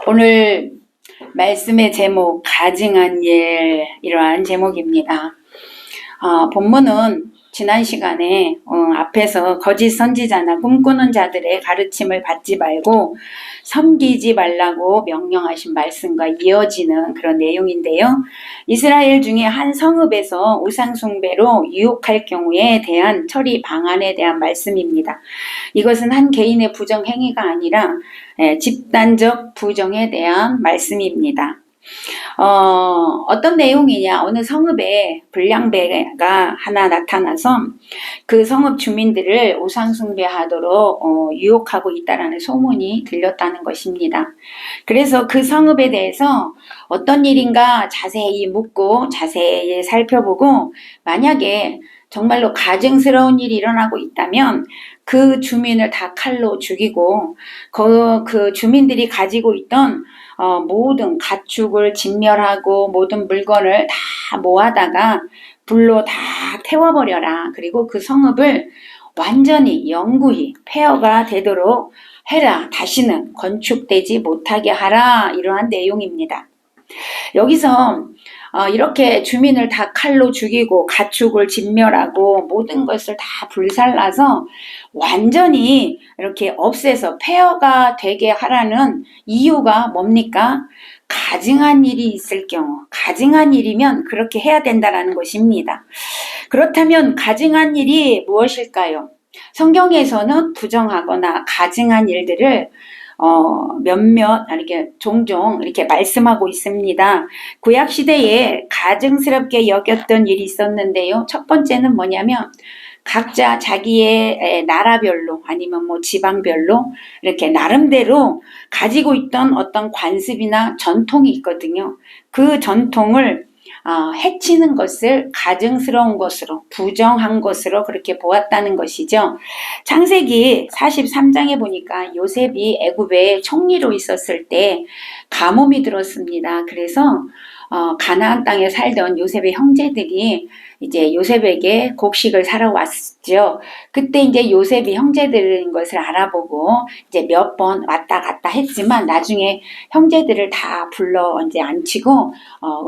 오늘 말씀의 제목, 가증한 일, 이러한 제목입니다. 본문은 지난 시간에 앞에서 거짓 선지자나 꿈꾸는 자들의 가르침을 받지 말고 섬기지 말라고 명령하신 말씀과 이어지는 그런 내용인데요. 이스라엘 중에 한 성읍에서 우상숭배로 유혹할 경우에 대한 처리 방안에 대한 말씀입니다. 이것은 한 개인의 부정행위가 아니라 집단적 부정에 대한 말씀입니다. 어떤 내용이냐, 어느 성읍에 불량배가 하나 나타나서 그 성읍 주민들을 우상숭배하도록 유혹하고 있다라는 소문이 들렸다는 것입니다. 그래서 그 성읍에 대해서 어떤 일인가 자세히 묻고 자세히 살펴보고, 만약에 정말로 가증스러운 일이 일어나고 있다면 그 주민을 다 칼로 죽이고 그 주민들이 가지고 있던 모든 가축을 진멸하고 모든 물건을 다 모아다가 불로 다 태워버려라. 그리고 그 성읍을 완전히 영구히 폐허가 되도록 해라. 다시는 건축되지 못하게 하라. 이러한 내용입니다. 여기서 이렇게 주민을 다 칼로 죽이고 가축을 진멸하고 모든 것을 다 불살라서 완전히 이렇게 없애서 폐허가 되게 하라는 이유가 뭡니까? 가증한 일이 있을 경우, 가증한 일이면 그렇게 해야 된다는 것입니다. 그렇다면 가증한 일이 무엇일까요? 성경에서는 부정하거나 가증한 일들을 몇몇 이렇게 종종 이렇게 말씀하고 있습니다. 구약 시대에 가증스럽게 여겼던 일이 있었는데요. 첫 번째는 뭐냐면 각자 자기의 나라별로 아니면 지방별로 이렇게 나름대로 가지고 있던 어떤 관습이나 전통이 있거든요. 그 전통을 해치는 것을 가증스러운 것으로, 부정한 것으로 그렇게 보았다는 것이죠. 창세기 43장에 보니까 요셉이 애굽에 총리로 있었을 때 가뭄이 들었습니다. 그래서 가나안 땅에 살던 요셉의 형제들이 이제 요셉에게 곡식을 사러 왔죠. 그때 이제 요셉이 형제들인 것을 알아보고 이제 몇 번 왔다 갔다 했지만 나중에 형제들을 다 불러 이제 앉히고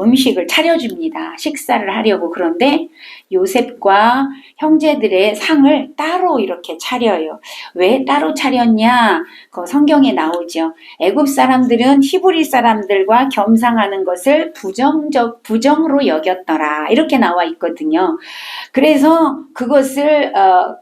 음식을 차려줍니다. 식사를 하려고. 그런데 요셉과 형제들의 상을 따로 이렇게 차려요. 왜 따로 차렸냐? 그 성경에 나오죠. 애굽 사람들은 히브리 사람들과 겸상하는 것을 부정으로 여겼더라. 이렇게 나와 있거든요. 그래서 그것을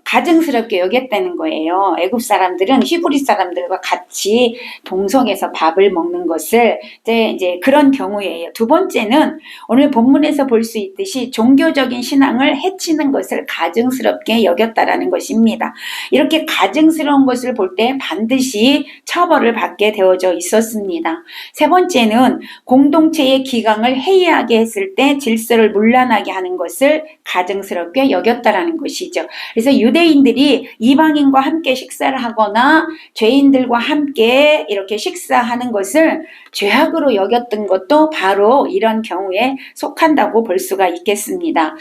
가증스럽게 여겼다는 거예요. 애굽 사람들은 히브리 사람들과 같이 동성에서 밥을 먹는 것을 이제 그런 경우예요. 두 번째는 오늘 본문에서 볼 수 있듯이 종교적인 신앙을 해치는 것을 가증스럽게 여겼다라는 것입니다. 이렇게 가증스러운 것을 볼 때 반드시 처벌을 받게 되어져 있었습니다. 세 번째는 공동체의 기강을 해이하게 했을 때 질서를 문란하게 하는 것을 가증스럽게 여겼다라는 것이죠. 그래서 유대인들이 이방인과 함께 식사를 하거나 죄인들과 함께 이렇게 식사하는 것을 죄악으로 여겼던 것도 바로 이런 경우에 속한다고 볼 수가 있겠습니다.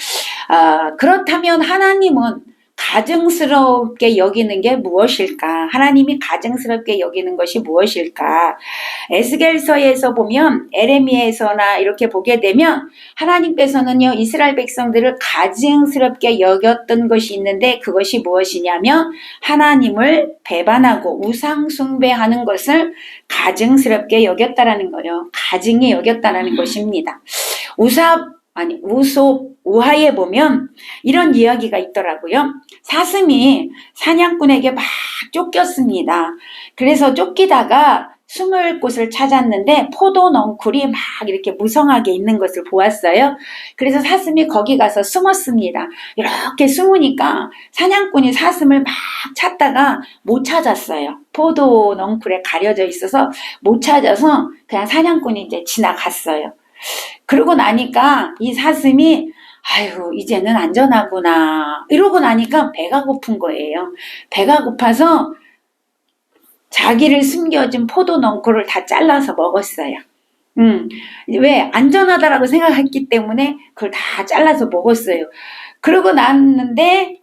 그렇다면 하나님은 가증스럽게 여기는 게 무엇일까? 하나님이 가증스럽게 여기는 것이 무엇일까? 에스겔서에서 보면, 에레미야에서나 이렇게 보게 되면 하나님께서는요, 이스라엘 백성들을 가증스럽게 여겼던 것이 있는데 그것이 무엇이냐면 우상을 배반하고 우상 숭배하는 것을 가증스럽게 여겼다라는 거예요. 가증히 여겼다라는 것입니다. 우하에 보면 이런 이야기가 있더라고요. 사슴이 사냥꾼에게 막 쫓겼습니다. 그래서 쫓기다가 숨을 곳을 찾았는데 포도 넝쿨이 막 이렇게 무성하게 있는 것을 보았어요. 그래서 사슴이 거기 가서 숨었습니다. 이렇게 숨으니까 사냥꾼이 사슴을 막 찾다가 못 찾았어요. 포도 넝쿨에 가려져 있어서 못 찾아서 그냥 사냥꾼이 이제 지나갔어요. 그러고 나니까 이 사슴이 아유, 이제는 안전하구나 이러고 나니까 배가 고픈 거예요. 배가 고파서 자기를 숨겨준 포도 넝쿨을 다 잘라서 먹었어요. 왜? 안전하다라고 생각했기 때문에 그걸 다 잘라서 먹었어요. 그러고 났는데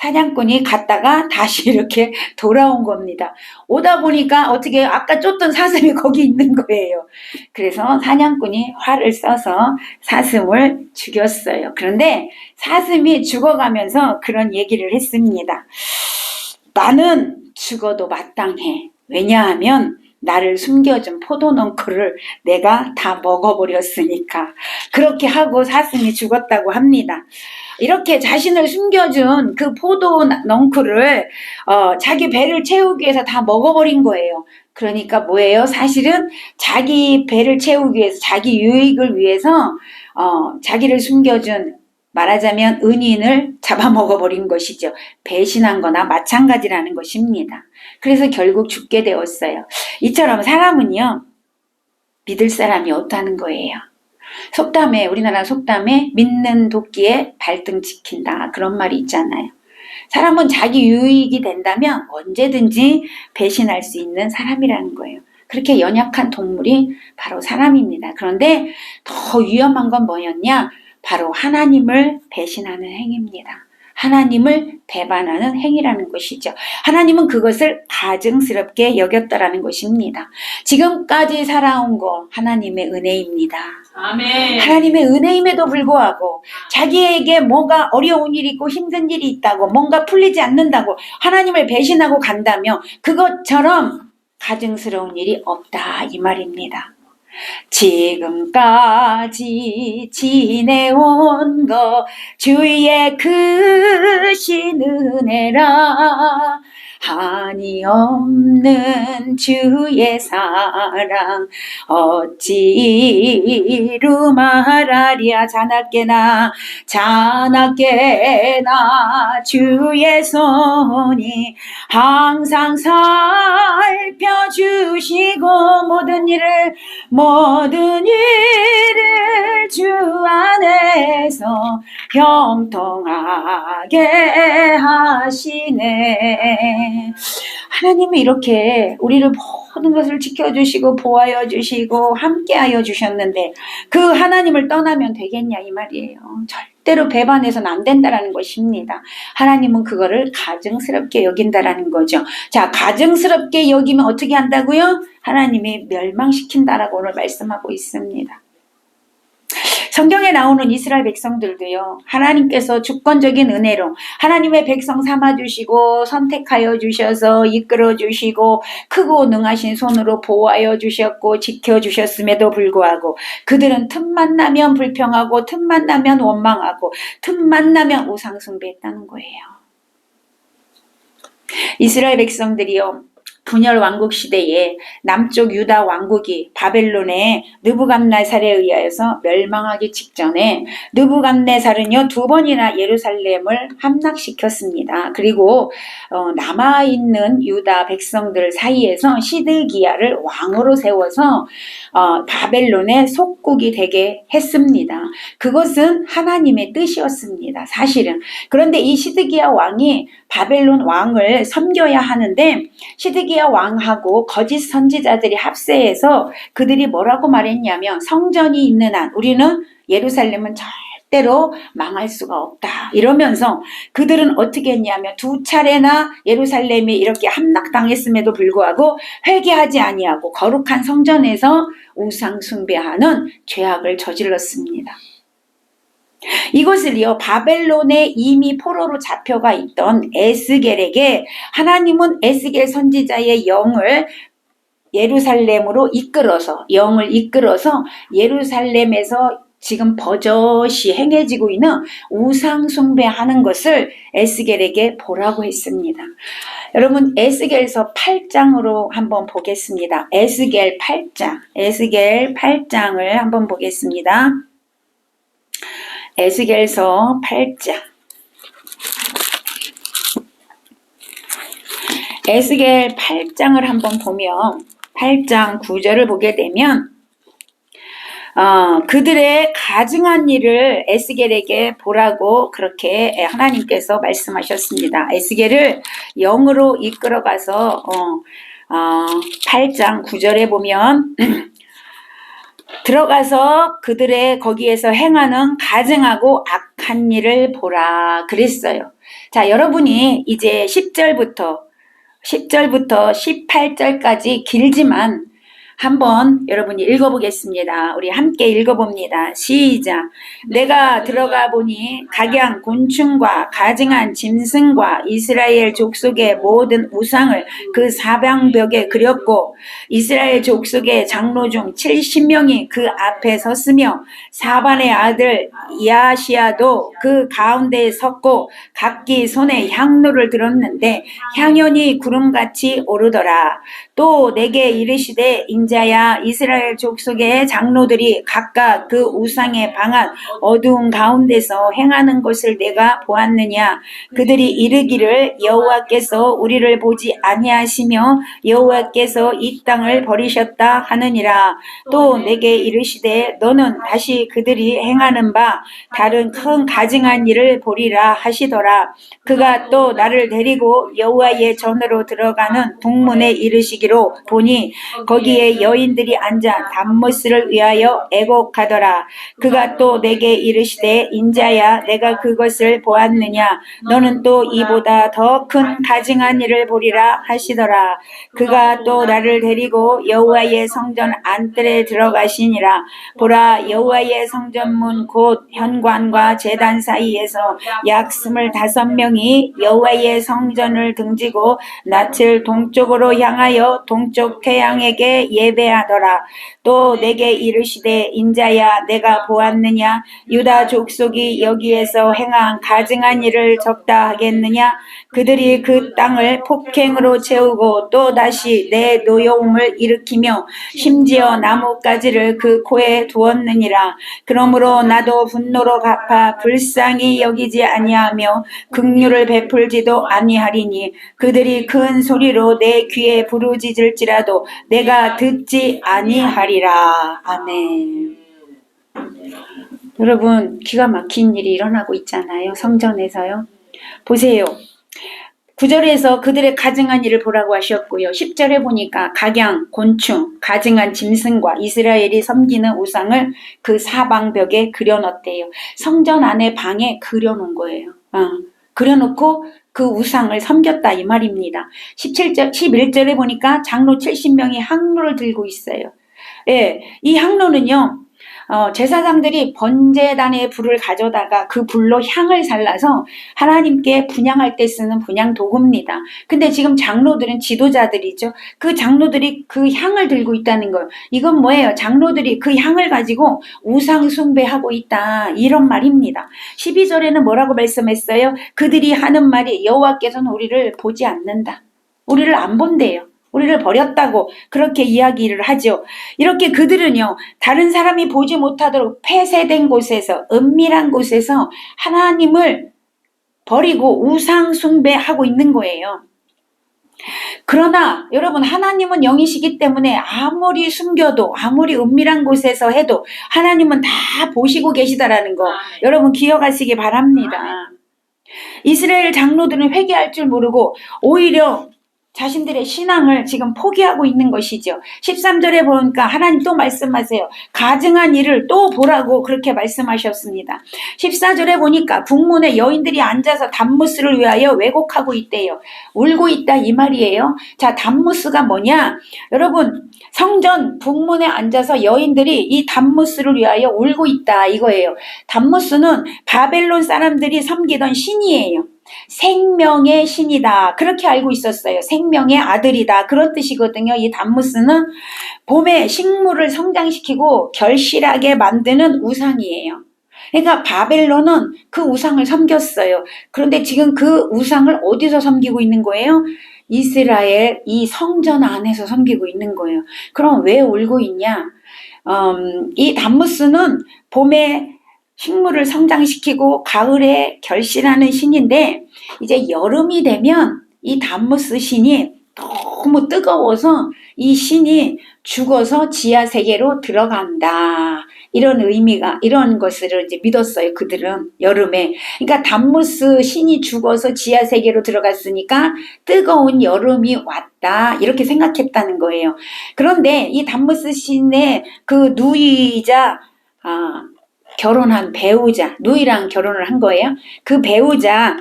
사냥꾼이 갔다가 다시 이렇게 돌아온 겁니다. 오다 보니까 어떻게 아까 쫓던 사슴이 거기 있는 거예요. 그래서 사냥꾼이 활을 써서 사슴을 죽였어요. 그런데 사슴이 죽어가면서 그런 얘기를 했습니다. 나는 죽어도 마땅해. 왜냐하면 나를 숨겨준 포도넝쿨을 내가 다 먹어버렸으니까. 그렇게 하고 사슴이 죽었다고 합니다. 이렇게 자신을 숨겨준 그 포도넝쿨을 자기 배를 채우기 위해서 다 먹어버린 거예요. 그러니까 뭐예요? 사실은 자기 배를 채우기 위해서, 자기 유익을 위해서 자기를 숨겨준, 말하자면 은인을 잡아먹어버린 것이죠. 배신한 거나 마찬가지라는 것입니다. 그래서 결국 죽게 되었어요. 이처럼 사람은요, 믿을 사람이 없다는 거예요. 속담에, 우리나라 속담에 믿는 도끼에 발등 지킨다, 그런 말이 있잖아요. 사람은 자기 유익이 된다면 언제든지 배신할 수 있는 사람이라는 거예요. 그렇게 연약한 동물이 바로 사람입니다. 그런데 더 위험한 건 뭐였냐? 바로 하나님을 배신하는 행위입니다. 하나님을 배반하는 행위라는 것이죠. 하나님은 그것을 가증스럽게 여겼다라는 것입니다. 지금까지 살아온 거 하나님의 은혜입니다. 아멘. 하나님의 은혜임에도 불구하고 자기에게 뭐가 어려운 일이 있고 힘든 일이 있다고, 뭔가 풀리지 않는다고 하나님을 배신하고 간다며 그것처럼 가증스러운 일이 없다, 이 말입니다. 지금까지 지내온 것 주의 크신 은혜라, 한이 없는 주의 사랑 어찌로 말하랴. 자나깨나 주의 손이 항상 살펴주시고 모든 일을 주 안에서 형통하게 하시네. 하나님이 이렇게 우리를 모든 것을 지켜주시고 보호하여 주시고 함께하여 주셨는데 그 하나님을 떠나면 되겠냐, 이 말이에요. 절대로 배반해서는 안 된다라는 것입니다. 하나님은 그거를 가증스럽게 여긴다라는 거죠. 자, 가증스럽게 여기면 어떻게 한다고요? 하나님이 멸망시킨다라고 오늘 말씀하고 있습니다. 성경에 나오는 이스라엘 백성들도요, 하나님께서 주권적인 은혜로 하나님의 백성 삼아주시고 선택하여 주셔서 이끌어 주시고 크고 능하신 손으로 보호하여 주셨고 지켜주셨음에도 불구하고 그들은 틈만 나면 불평하고 틈만 나면 원망하고 틈만 나면 우상 숭배했다는 거예요. 이스라엘 백성들이요, 분열 왕국 시대에 남쪽 유다 왕국이 바벨론의 느부갓네살에 의하여서 멸망하기 직전에 느부갓네살은요 2번이나 예루살렘을 함락시켰습니다. 그리고 남아있는 유다 백성들 사이에서 시드기야를 왕으로 세워서 바벨론의 속국이 되게 했습니다. 그것은 하나님의 뜻이었습니다. 사실은. 그런데 이 시드기야 왕이 바벨론 왕을 섬겨야 하는데 시드기야 왕하고 거짓 선지자들이 합세해서 그들이 뭐라고 말했냐면 성전이 있는 한 우리는 예루살렘은 절대로 망할 수가 없다, 이러면서 그들은 어떻게 했냐면 2차례나 예루살렘이 이렇게 함락당했음에도 불구하고 회개하지 아니하고 거룩한 성전에서 우상 숭배하는 죄악을 저질렀습니다. 이것을요, 바벨론에 이미 포로로 잡혀가 있던 에스겔에게 하나님은 에스겔 선지자의 영을 예루살렘으로 이끌어서 예루살렘에서 지금 버젓이 행해지고 있는 우상 숭배하는 것을 에스겔에게 보라고 했습니다. 여러분, 에스겔서 8장으로 한번 보겠습니다. 에스겔 8장을 한번 보겠습니다. 에스겔서 8장. 에스겔 8장을 한번 보면 8장 9절을 보게 되면 그들의 가증한 일을 에스겔에게 보라고 그렇게 하나님께서 말씀하셨습니다. 에스겔을 영으로 이끌어가서 8장 9절에 보면 들어가서 그들의 거기에서 행하는 가증하고 악한 일을 보라 그랬어요. 자, 여러분이 이제 10절부터 18절까지 길지만 한번 여러분이 읽어보겠습니다. 우리 함께 읽어봅니다. 시작. 내가 들어가 보니 각양 곤충과 가증한 짐승과 이스라엘 족속의 모든 우상을 그 사방벽에 그렸고 이스라엘 족속의 장로 중 70명이 그 앞에 섰으며 사반의 아들 야시야도 그 가운데에 섰고 각기 손에 향로를 들었는데 향연이 구름같이 오르더라. 또 내게 이르시되 인자야 이스라엘 족속의 장로들이 각각 그 우상에 방한 어두운 가운데서 행하는 것을 내가 보았느냐. 그들이 이르기를 여호와께서 우리를 보지 아니하시며 여호와께서 이 땅을 버리셨다 하느니라. 또 내게 이르시되 너는 다시 그들이 행하는 바 다른 큰 가증한 일을 보리라 하시더라. 그가 또 나를 데리고 여호와의 전으로 들어가는 북문에 이르시기로 보니 거기에 여인들이 앉아 담못을 위하여 애곡하더라. 그가 또 내게 이르시되 인자야 내가 그것을 보았느냐. 너는 또 이보다 더 큰 가증한 일을 보리라 하시더라. 그가 또 나를 데리고 여호와의 성전 안뜰에 들어가시니라. 보라 여호와의 성전문 곧 현관과 제단 사이에서 약 25명이 여호와의 성전을 등지고 낯을 동쪽으로 향하여 동쪽 태양에게 예배하더라. 또 내게 이르시되 인자야 내가 보았느냐. 유다 족속이 여기에서 행한 가증한 일을 적다 하겠느냐. 그들이 그 땅을 폭행으로 채우고 또 다시 내 노여움을 일으키며 심지어 나뭇가지를 그 코에 두었느니라. 그러므로 나도 분노로 갚아 불쌍히 여기지 아니하며 긍휼을 베풀지도 아니하리니 그들이 큰 소리로 내 귀에 부르짖을지라도 내가 듣지 아니하리라. 아멘. 여러분 기가 막힌 일이 일어나고 있잖아요. 성전에서요. 보세요. 9절에서 그들의 가증한 일을 보라고 하셨고요. 10절에 보니까 각양, 곤충, 가증한 짐승과 이스라엘이 섬기는 우상을 그 사방벽에 그려놓았대요. 성전 안에 방에 그려놓은 거예요. 그려놓고 그 우상을 섬겼다 이 말입니다. 11절에 보니까 장로 70명이 향로를 들고 있어요. 예, 이 향로는요. 제사장들이 번제단의 불을 가져다가 그 불로 향을 살라서 하나님께 분향할 때 쓰는 분향 도구입니다. 근데 지금 장로들은 지도자들이죠. 그 장로들이 그 향을 들고 있다는 거예요. 이건 뭐예요? 장로들이 그 향을 가지고 우상 숭배하고 있다. 이런 말입니다. 12절에는 뭐라고 말씀했어요? 그들이 하는 말이 여호와께서는 우리를 보지 않는다. 우리를 안 본대요. 우리를 버렸다고 그렇게 이야기를 하죠. 이렇게 그들은요. 다른 사람이 보지 못하도록 폐쇄된 곳에서 은밀한 곳에서 하나님을 버리고 우상 숭배하고 있는 거예요. 그러나 여러분 하나님은 영이시기 때문에 아무리 숨겨도 아무리 은밀한 곳에서 해도 하나님은 다 보시고 계시다라는 거 여러분 기억하시기 바랍니다. 이스라엘 장로들은 회개할 줄 모르고 오히려 자신들의 신앙을 지금 포기하고 있는 것이죠. 13절에 보니까 하나님 또 말씀하세요. 가증한 일을 또 보라고 그렇게 말씀하셨습니다. 14절에 보니까 북문에 여인들이 앉아서 담무스를 위하여 왜곡하고 있대요. 울고 있다 이 말이에요. 자, 담무스가 뭐냐? 여러분 성전 북문에 앉아서 여인들이 이 담무스를 위하여 울고 있다 이거예요. 담무스는 바벨론 사람들이 섬기던 신이에요. 생명의 신이다. 그렇게 알고 있었어요. 생명의 아들이다. 그런 뜻이거든요. 이 담무스는 봄에 식물을 성장시키고 결실하게 만드는 우상이에요. 그러니까 바벨론은 그 우상을 섬겼어요. 그런데 지금 그 우상을 어디서 섬기고 있는 거예요? 이스라엘 이 성전 안에서 섬기고 있는 거예요. 그럼 왜 울고 있냐? 이 담무스는 봄에 식물을 성장시키고 가을에 결실하는 신인데 이제 여름이 되면 이 담무스 신이 너무 뜨거워서 이 신이 죽어서 지하 세계로 들어간다. 이런 의미가 이런 것을 이제 믿었어요. 그들은 여름에. 그러니까 담무스 신이 죽어서 지하 세계로 들어갔으니까 뜨거운 여름이 왔다. 이렇게 생각했다는 거예요. 그런데 이 담무스 신의 그 누이이자 결혼한 배우자, 누이랑 결혼을 한 거예요. 그 배우자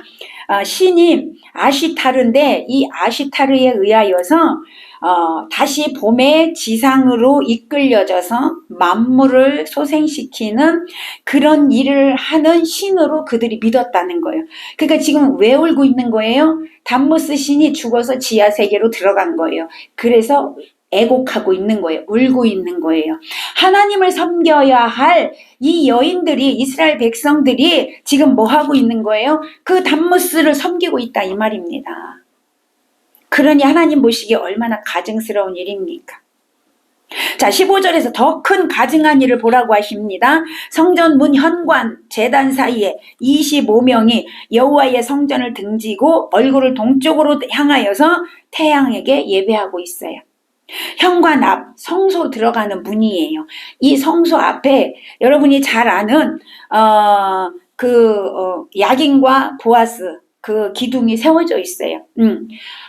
신이 아시타르인데 이 아시타르에 의하여서 다시 봄의 지상으로 이끌려져서 만물을 소생시키는 그런 일을 하는 신으로 그들이 믿었다는 거예요. 그러니까 지금 왜 울고 있는 거예요? 담무스 신이 죽어서 지하 세계로 들어간 거예요. 그래서 애곡하고 있는 거예요. 울고 있는 거예요. 하나님을 섬겨야 할 이 여인들이, 이스라엘 백성들이 지금 뭐 하고 있는 거예요? 그 담무스를 섬기고 있다 이 말입니다. 그러니 하나님 보시기에 얼마나 가증스러운 일입니까? 자, 15절에서 더 큰 가증한 일을 보라고 하십니다. 성전 문 현관 제단 사이에 25명이 여호와의 성전을 등지고 얼굴을 동쪽으로 향하여서 태양에게 예배하고 있어요. 현관 앞 성소 들어가는 문이에요. 이 성소 앞에 여러분이 잘 아는 야긴과 보아스 그 기둥이 세워져 있어요.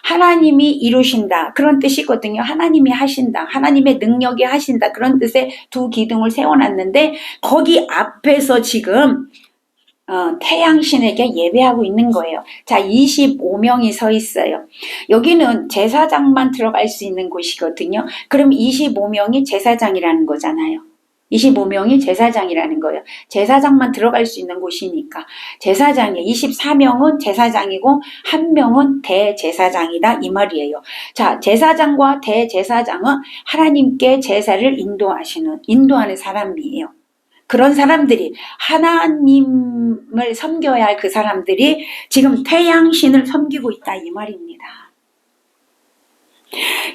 하나님이 이루신다 그런 뜻이거든요. 하나님이 하신다, 하나님의 능력이 하신다 그런 뜻의 두 기둥을 세워놨는데 거기 앞에서 지금 태양신에게 예배하고 있는 거예요. 자, 25명이 서 있어요. 여기는 제사장만 들어갈 수 있는 곳이거든요. 그럼 25명이 제사장이라는 거잖아요. 25명이 제사장이라는 거예요. 제사장만 들어갈 수 있는 곳이니까. 제사장이 24명은 제사장이고 1명은 대제사장이다 이 말이에요. 자, 제사장과 대제사장은 하나님께 제사를 인도하는 사람이에요. 그런 사람들이, 하나님을 섬겨야 할 그 사람들이 지금 태양신을 섬기고 있다 이 말입니다.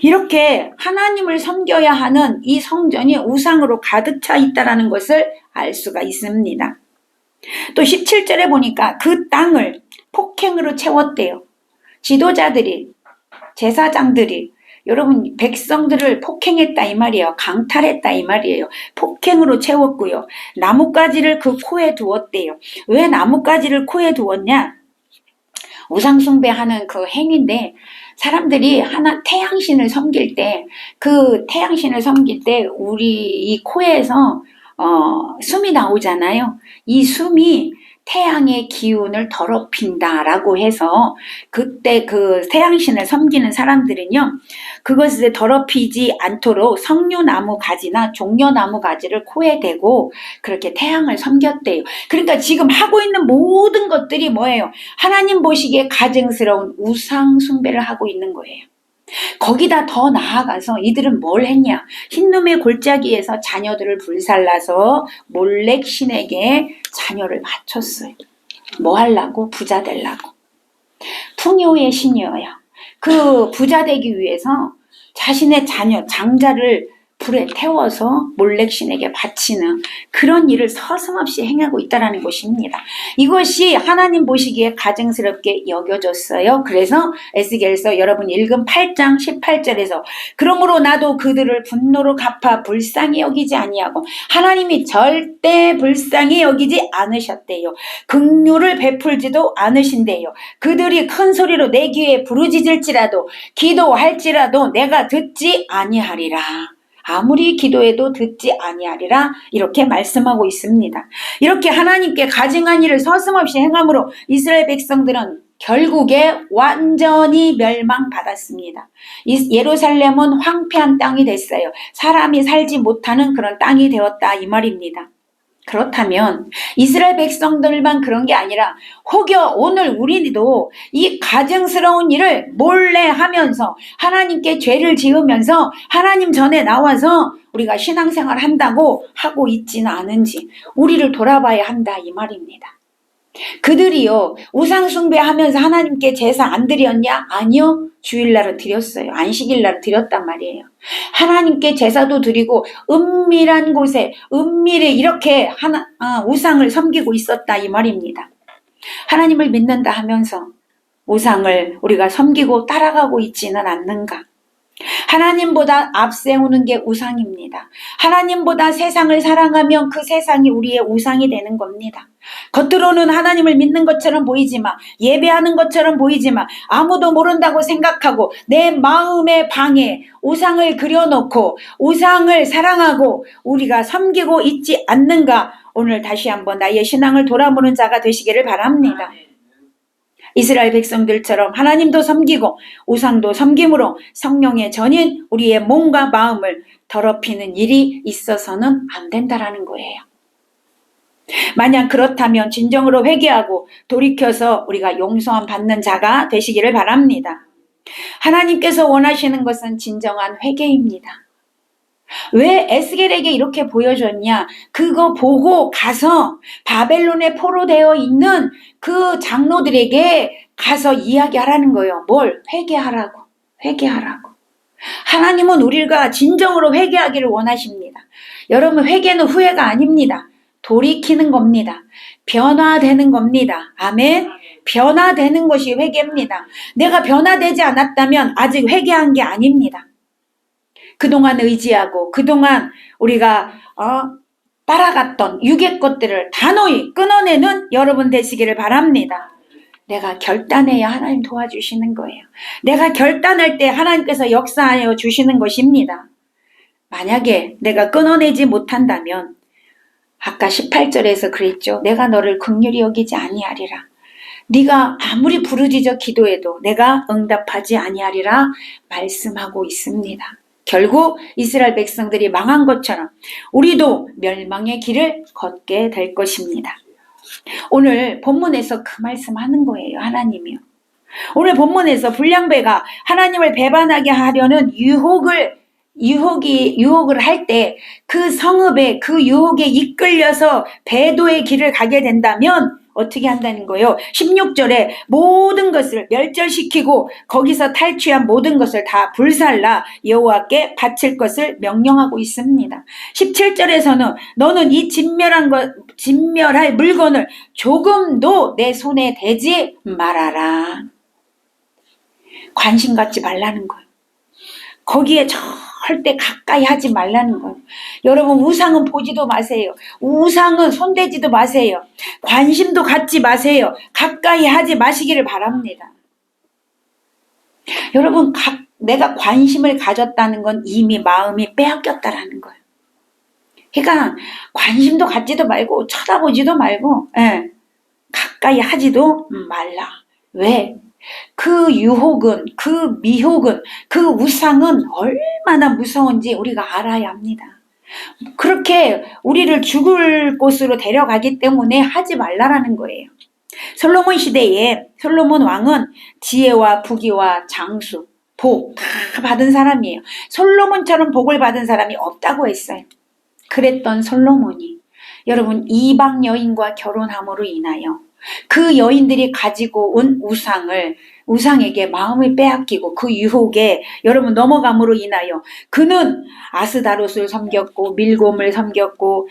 이렇게 하나님을 섬겨야 하는 이 성전이 우상으로 가득 차 있다는 것을 알 수가 있습니다. 또 17절에 보니까 그 땅을 폭행으로 채웠대요. 지도자들이, 제사장들이, 여러분 백성들을 폭행했다 이 말이에요. 강탈했다 이 말이에요. 폭행으로 채웠고요. 나뭇가지를 그 코에 두었대요. 왜 나뭇가지를 코에 두었냐? 우상숭배하는 그 행위인데 사람들이 태양신을 섬길 때, 그 태양신을 섬길 때 우리 이 코에서 숨이 나오잖아요. 이 숨이 태양의 기운을 더럽힌다라고 해서 그때 그 태양신을 섬기는 사람들은요, 그것을 더럽히지 않도록 석류나무 가지나 종려나무 가지를 코에 대고 그렇게 태양을 섬겼대요. 그러니까 지금 하고 있는 모든 것들이 뭐예요? 하나님 보시기에 가증스러운 우상 숭배를 하고 있는 거예요. 거기다 더 나아가서 이들은 뭘 했냐? 흰놈의 골짜기에서 자녀들을 불살라서 몰렉 신에게 자녀를 바쳤어요. 뭐 하려고? 부자 되려고. 풍요의 신이어요. 그 부자 되기 위해서 자신의 자녀, 장자를 불에 태워서 몰렉 신에게 바치는 그런 일을 서슴없이 행하고 있다는 것입니다. 이것이 하나님 보시기에 가증스럽게 여겨졌어요. 그래서 에스겔서 여러분 읽은 8장 18절에서 그러므로 나도 그들을 분노로 갚아 불쌍히 여기지 아니하고, 하나님이 절대 불쌍히 여기지 않으셨대요. 긍휼을 베풀지도 않으신대요. 그들이 큰 소리로 내 귀에 부르짖을지라도 기도할지라도 내가 듣지 아니하리라. 아무리 기도해도 듣지 아니하리라 이렇게 말씀하고 있습니다. 이렇게 하나님께 가증한 일을 서슴없이 행함으로 이스라엘 백성들은 결국에 완전히 멸망받았습니다. 예루살렘은 황폐한 땅이 됐어요. 사람이 살지 못하는 그런 땅이 되었다 이 말입니다. 그렇다면 이스라엘 백성들만 그런 게 아니라 혹여 오늘 우리도 이 가증스러운 일을 몰래 하면서 하나님께 죄를 지으면서 하나님 전에 나와서 우리가 신앙생활 한다고 하고 있지는 않은지 우리를 돌아봐야 한다 이 말입니다. 그들이요, 우상 숭배하면서 하나님께 제사 안 드렸냐? 아니요, 주일날은 드렸어요. 안식일날 드렸단 말이에요. 하나님께 제사도 드리고 은밀한 곳에 은밀히 이렇게 우상을 섬기고 있었다 이 말입니다. 하나님을 믿는다 하면서 우상을 우리가 섬기고 따라가고 있지는 않는가? 하나님보다 앞세우는 게 우상입니다. 하나님보다 세상을 사랑하면 그 세상이 우리의 우상이 되는 겁니다. 겉으로는 하나님을 믿는 것처럼 보이지만, 예배하는 것처럼 보이지만 아무도 모른다고 생각하고 내 마음의 방에 우상을 그려놓고 우상을 사랑하고 우리가 섬기고 있지 않는가, 오늘 다시 한번 나의 신앙을 돌아보는 자가 되시기를 바랍니다. 이스라엘 백성들처럼 하나님도 섬기고 우상도 섬김으로 성령의 전인 우리의 몸과 마음을 더럽히는 일이 있어서는 안 된다라는 거예요. 만약 그렇다면 진정으로 회개하고 돌이켜서 우리가 용서함 받는 자가 되시기를 바랍니다. 하나님께서 원하시는 것은 진정한 회개입니다. 왜 에스겔에게 이렇게 보여줬냐? 그거 보고 가서 바벨론에 포로되어 있는 그 장로들에게 가서 이야기하라는 거예요. 뭘? 회개하라고. 회개하라고. 하나님은 우리가 진정으로 회개하기를 원하십니다. 여러분, 회개는 후회가 아닙니다. 돌이키는 겁니다. 변화되는 겁니다. 아멘. 변화되는 것이 회개입니다. 내가 변화되지 않았다면 아직 회개한 게 아닙니다. 그동안 의지하고 그동안 우리가 따라갔던 육의 것들을 단호히 끊어내는 여러분 되시기를 바랍니다. 내가 결단해야 하나님 도와주시는 거예요. 내가 결단할 때 하나님께서 역사하여 주시는 것입니다. 만약에 내가 끊어내지 못한다면 아까 18절에서 그랬죠. 내가 너를 긍휼히 여기지 아니하리라. 네가 아무리 부르짖어 기도해도 내가 응답하지 아니하리라 말씀하고 있습니다. 결국 이스라엘 백성들이 망한 것처럼 우리도 멸망의 길을 걷게 될 것입니다. 오늘 본문에서 그 말씀하는 거예요. 하나님이요. 오늘 본문에서 불량배가 하나님을 배반하게 하려는 유혹을 할 때 그 성읍에 그 유혹에 이끌려서 배도의 길을 가게 된다면 어떻게 한다는 거예요? 16절에 모든 것을 멸절시키고 거기서 탈취한 모든 것을 다 불살라 여호와께 바칠 것을 명령하고 있습니다. 17절에서는 너는 이 진멸할 물건을 조금도 내 손에 대지 말아라. 관심 갖지 말라는 거예요. 거기에 절대 가까이 하지 말라는 거예요. 여러분, 우상은 보지도 마세요. 우상은 손대지도 마세요. 관심도 갖지 마세요. 가까이 하지 마시기를 바랍니다. 여러분, 내가 관심을 가졌다는 건 이미 마음이 빼앗겼다라는 거예요. 그러니까 관심도 갖지도 말고 쳐다보지도 말고 가까이 하지도 말라. 왜? 그 유혹은, 그 미혹은, 그 우상은 얼마나 무서운지 우리가 알아야 합니다. 그렇게 우리를 죽을 곳으로 데려가기 때문에 하지 말라라는 거예요. 솔로몬 시대에 솔로몬 왕은 지혜와 부귀와 장수, 복 다 받은 사람이에요. 솔로몬처럼 복을 받은 사람이 없다고 했어요. 그랬던 솔로몬이 여러분 이방 여인과 결혼함으로 인하여 그 여인들이 가지고 온 우상에게 마음을 빼앗기고 그 유혹에 여러분 넘어감으로 인하여 그는 아스다롯을 섬겼고 밀곰을 섬겼고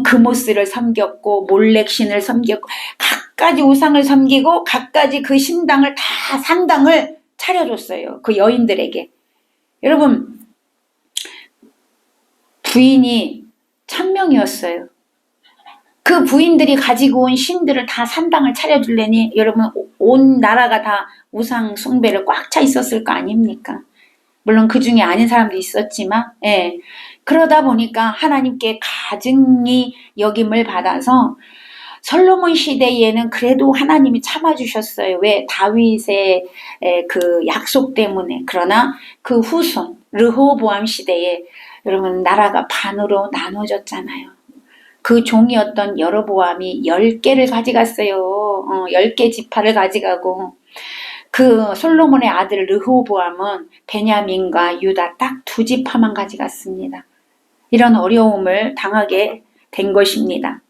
그모스를 섬겼고 몰렉신을 섬겼고 각가지 우상을 섬기고 각가지 그 신당을 다 산당을 차려줬어요. 그 여인들에게. 여러분 부인이 1000명이었어요. 그 부인들이 가지고 온 신들을 다 산당을 차려주려니 여러분 온 나라가 다 우상 숭배를 꽉 차 있었을 거 아닙니까? 물론 그 중에 아닌 사람도 있었지만 그러다 보니까 하나님께 가증히 여김을 받아서 솔로몬 시대에는 그래도 하나님이 참아주셨어요. 왜? 다윗의 그 약속 때문에. 그러나 그 후손 르호보암 시대에 여러분 나라가 반으로 나눠졌잖아요. 그 종이었던 여로보암이 10개를 가져갔어요. 10개 지파를 가져가고 그 솔로몬의 아들 르호보암은 베냐민과 유다 딱 2지파만 가져갔습니다. 이런 어려움을 당하게 된 것입니다.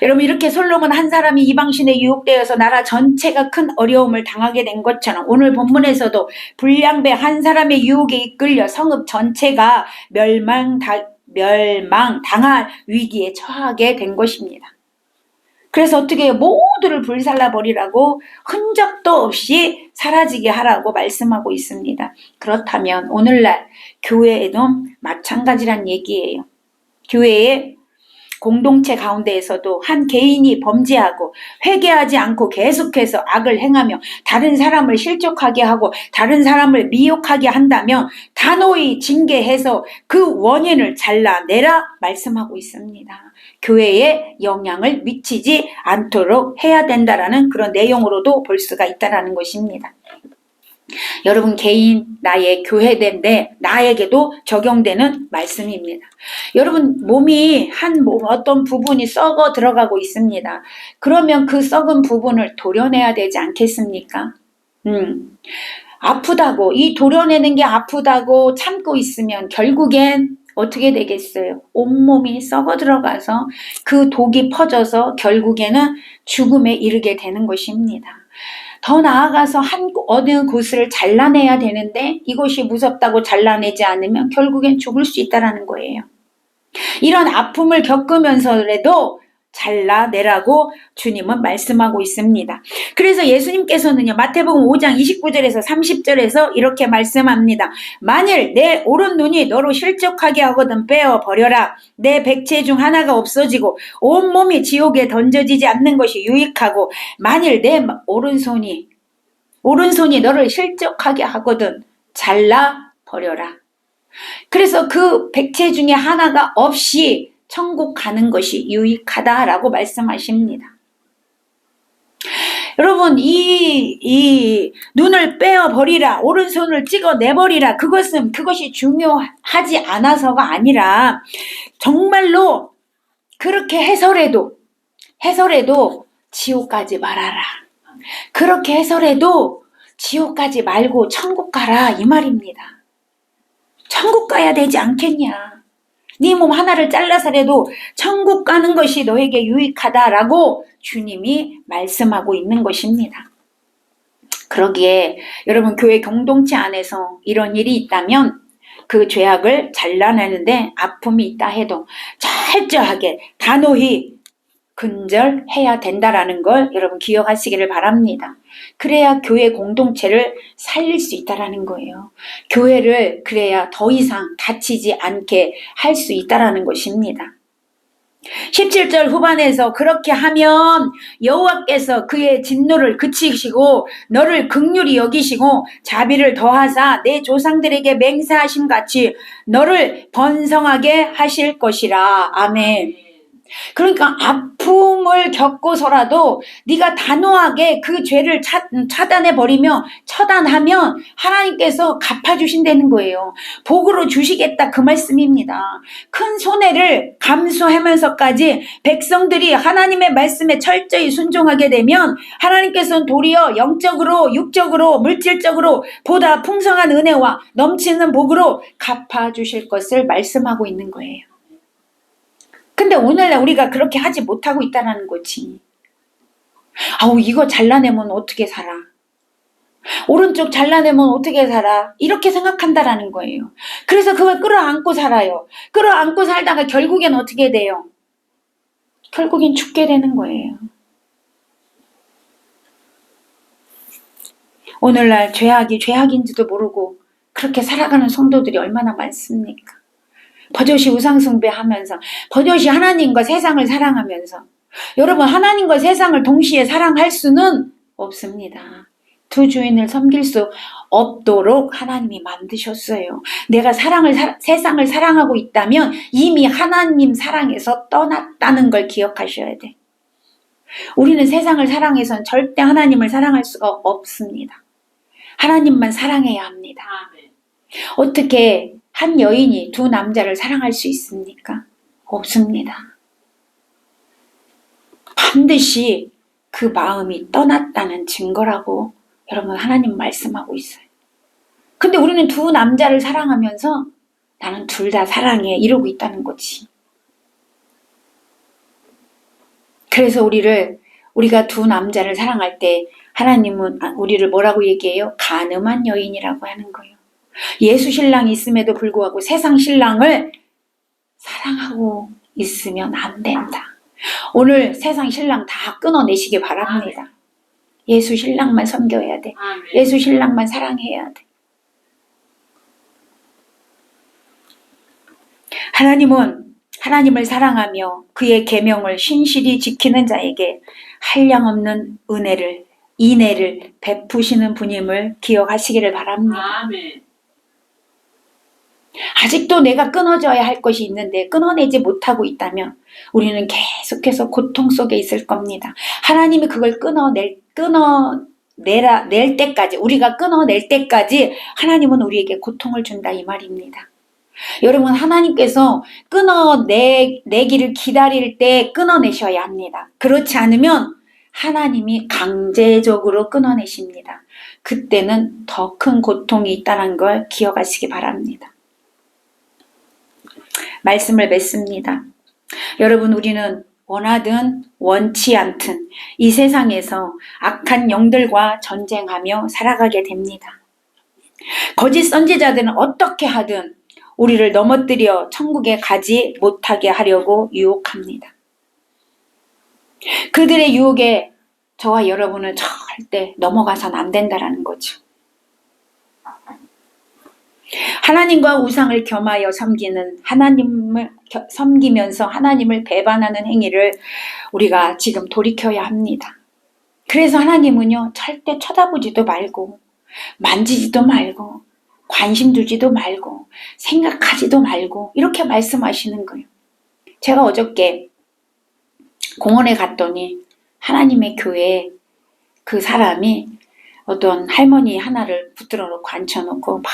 여러분 이렇게 솔로몬 한 사람이 이방신에 유혹되어서 나라 전체가 큰 어려움을 당하게 된 것처럼 오늘 본문에서도 불량배 한 사람의 유혹에 이끌려 성읍 전체가 멸망당할 위기에 처하게 된 것입니다. 그래서 어떻게 해요? 모든 모두를 불살라 버리라고 흔적도 없이 사라지게 하라고 말씀하고 있습니다. 그렇다면 오늘날 교회에도 마찬가지란 얘기예요. 교회에 공동체 가운데에서도 한 개인이 범죄하고 회개하지 않고 계속해서 악을 행하며 다른 사람을 실족하게 하고 다른 사람을 미혹하게 한다면 단호히 징계해서 그 원인을 잘라내라 말씀하고 있습니다. 교회에 영향을 미치지 않도록 해야 된다라는 그런 내용으로도 볼 수가 있다는 것입니다. 여러분, 개인 나의 교회된데 나에게도 적용되는 말씀입니다. 여러분, 몸이 어떤 부분이 썩어 들어가고 있습니다. 그러면 그 썩은 부분을 도려내야 되지 않겠습니까? 아프다고, 이 도려내는 게 아프다고 참고 있으면 결국엔 어떻게 되겠어요? 온몸이 썩어 들어가서 그 독이 퍼져서 결국에는 죽음에 이르게 되는 것입니다. 더 나아가서 어느 곳을 잘라내야 되는데 이것이 무섭다고 잘라내지 않으면 결국엔 죽을 수 있다는 거예요. 이런 아픔을 겪으면서라도 잘라내라고 주님은 말씀하고 있습니다. 그래서 예수님께서는요, 마태복음 5장 29절에서 30절에서 이렇게 말씀합니다. 만일 내 오른 눈이 너로 실족하게 하거든 빼어 버려라. 내 백체 중 하나가 없어지고 온몸이 지옥에 던져지지 않는 것이 유익하고, 만일 내 오른손이 너를 실족하게 하거든 잘라 버려라. 그래서 그 백체 중에 하나가 없이 천국 가는 것이 유익하다라고 말씀하십니다. 여러분, 이 눈을 빼어 버리라, 오른손을 찍어 내버리라, 그것이 중요하지 않아서가 아니라 정말로 그렇게 해서라도 지옥 가지 말아라. 그렇게 해서라도 지옥 가지 말고 천국 가라, 이 말입니다. 천국 가야 되지 않겠냐? 네 몸 하나를 잘라서라도 천국 가는 것이 너에게 유익하다라고 주님이 말씀하고 있는 것입니다. 그러기에 여러분, 교회 공동체 안에서 이런 일이 있다면 그 죄악을 잘라내는데 아픔이 있다 해도 철저하게 단호히 근절해야 된다라는 걸 여러분 기억하시기를 바랍니다. 그래야 교회 공동체를 살릴 수 있다라는 거예요. 교회를 그래야 더 이상 다치지 않게 할 수 있다라는 것입니다. 17절 후반에서 그렇게 하면 여호와께서 그의 진노를 그치시고 너를 긍휼히 여기시고 자비를 더하사 내 조상들에게 맹세하신 같이 너를 번성하게 하실 것이라. 아멘. 그러니까 아픔을 겪고서라도 네가 단호하게 그 죄를 차단해버리며 처단하면 하나님께서 갚아주신다는 거예요. 복으로 주시겠다, 그 말씀입니다. 큰 손해를 감수하면서까지 백성들이 하나님의 말씀에 철저히 순종하게 되면 하나님께서는 도리어 영적으로, 육적으로, 물질적으로 보다 풍성한 은혜와 넘치는 복으로 갚아주실 것을 말씀하고 있는 거예요. 근데 오늘날 우리가 그렇게 하지 못하고 있다는 거지. 이거 잘라내면 어떻게 살아? 오른쪽 잘라내면 어떻게 살아? 이렇게 생각한다라는 거예요. 그래서 그걸 끌어안고 살아요. 끌어안고 살다가 결국엔 어떻게 돼요? 결국엔 죽게 되는 거예요. 오늘날 죄악이 죄악인지도 모르고 그렇게 살아가는 성도들이 얼마나 많습니까? 버젓이 우상숭배하면서, 버젓이 하나님과 세상을 사랑하면서. 여러분, 하나님과 세상을 동시에 사랑할 수는 없습니다. 두 주인을 섬길 수 없도록 하나님이 만드셨어요. 내가 세상을 사랑하고 있다면 이미 하나님 사랑에서 떠났다는 걸 기억하셔야 돼. 우리는 세상을 사랑해서는 절대 하나님을 사랑할 수가 없습니다. 하나님만 사랑해야 합니다. 어떻게 한 여인이 두 남자를 사랑할 수 있습니까? 없습니다. 반드시 그 마음이 떠났다는 증거라고 여러분 하나님 말씀하고 있어요. 근데 우리는 두 남자를 사랑하면서 나는 둘 다 사랑해 이러고 있다는 거지. 그래서 우리가 두 남자를 사랑할 때 하나님은 우리를 뭐라고 얘기해요? 간음한 여인이라고 하는 거예요. 예수 신랑이 있음에도 불구하고 세상 신랑을 사랑하고 있으면 안 된다. 오늘 세상 신랑 다 끊어내시기 바랍니다. 예수 신랑만 섬겨야 돼. 예수 신랑만 사랑해야 돼. 하나님은 하나님을 사랑하며 그의 계명을 신실히 지키는 자에게 한량없는 인애를 베푸시는 분임을 기억하시기를 바랍니다. 아멘. 아직도 내가 끊어져야 할 것이 있는데 끊어내지 못하고 있다면 우리는 계속해서 고통 속에 있을 겁니다. 하나님이 그걸 낼 때까지, 우리가 끊어낼 때까지 하나님은 우리에게 고통을 준다 이 말입니다. 여러분, 하나님께서 끊어내기를 기다릴 때 끊어내셔야 합니다. 그렇지 않으면 하나님이 강제적으로 끊어내십니다. 그때는 더 큰 고통이 있다는 걸 기억하시기 바랍니다. 말씀을 맺습니다. 여러분, 우리는 원하든 원치 않든 이 세상에서 악한 영들과 전쟁하며 살아가게 됩니다. 거짓 선지자들은 어떻게 하든 우리를 넘어뜨려 천국에 가지 못하게 하려고 유혹합니다. 그들의 유혹에 저와 여러분은 절대 넘어가선 안 된다는 거죠. 하나님과 우상을 겸하여 섬기면서 하나님을 배반하는 행위를 우리가 지금 돌이켜야 합니다. 그래서 하나님은요, 절대 쳐다보지도 말고 만지지도 말고 관심 두지도 말고 생각하지도 말고 이렇게 말씀하시는 거예요. 제가 어저께 공원에 갔더니 하나님의 교회에 그 사람이 어떤 할머니 하나를 붙들어 놓고 앉혀놓고 막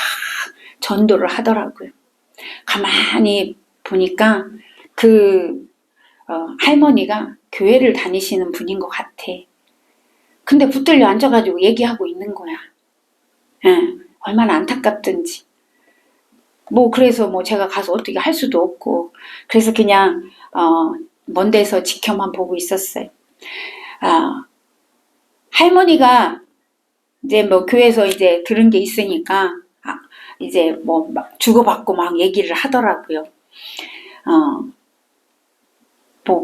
전도를 하더라고요. 가만히 보니까 그 할머니가 교회를 다니시는 분인 것 같아. 근데 붙들려 앉아가지고 얘기하고 있는 거야. 얼마나 안타깝든지. 그래서 제가 가서 어떻게 할 수도 없고, 그래서 그냥 먼 데서 지켜만 보고 있었어요. 할머니가 이제 교회에서 이제 들은 게 있으니까 이제 막 주고받고 막 얘기를 하더라고요.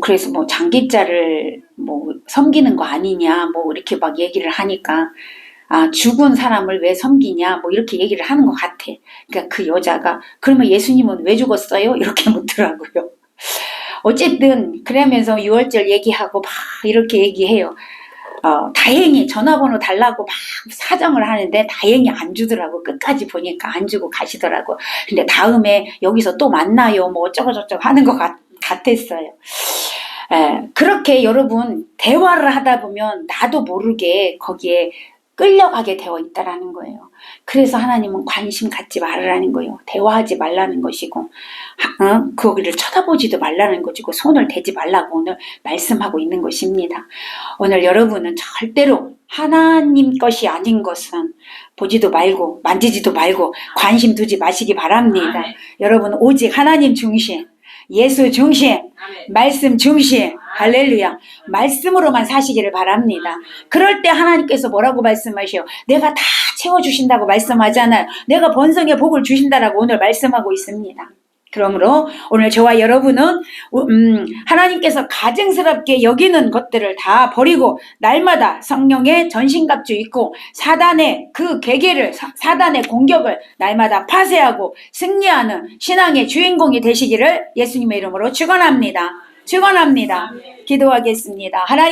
그래서 장기자를 섬기는 거 아니냐, 이렇게 막 얘기를 하니까, 죽은 사람을 왜 섬기냐, 이렇게 얘기를 하는 것 같아. 그러니까 그 여자가, 그러면 예수님은 왜 죽었어요? 이렇게 묻더라고요. 어쨌든, 그러면서 6월절 얘기하고 막 이렇게 얘기해요. 다행히 전화번호 달라고 막 사정을 하는데 다행히 안 주더라고. 끝까지 보니까 안 주고 가시더라고. 근데 다음에 여기서 또 만나요. 어쩌고저쩌고 하는 것 같았어요. 그렇게 여러분 대화를 하다 보면 나도 모르게 거기에 끌려가게 되어 있다라는 거예요. 그래서 하나님은 관심 갖지 말라는 거예요. 대화하지 말라는 것이고, 거기를 쳐다보지도 말라는 것이고, 손을 대지 말라고 오늘 말씀하고 있는 것입니다. 오늘 여러분은 절대로 하나님 것이 아닌 것은 보지도 말고 만지지도 말고 관심 두지 마시기 바랍니다. 아멘. 여러분 오직 하나님 중심, 예수 중심, 아멘. 말씀 중심, 할렐루야. 말씀으로만 사시기를 바랍니다. 그럴 때 하나님께서 뭐라고 말씀하셔요? 내가 다 채워주신다고 말씀하잖아요. 내가 번성의 복을 주신다라고 오늘 말씀하고 있습니다. 그러므로 오늘 저와 여러분은 하나님께서 가증스럽게 여기는 것들을 다 버리고 날마다 성령의 전신갑주 입고 사단의 그 계계를, 사단의 공격을 날마다 파쇄하고 승리하는 신앙의 주인공이 되시기를 예수님의 이름으로 축원합니다. 기도하겠습니다. 하나님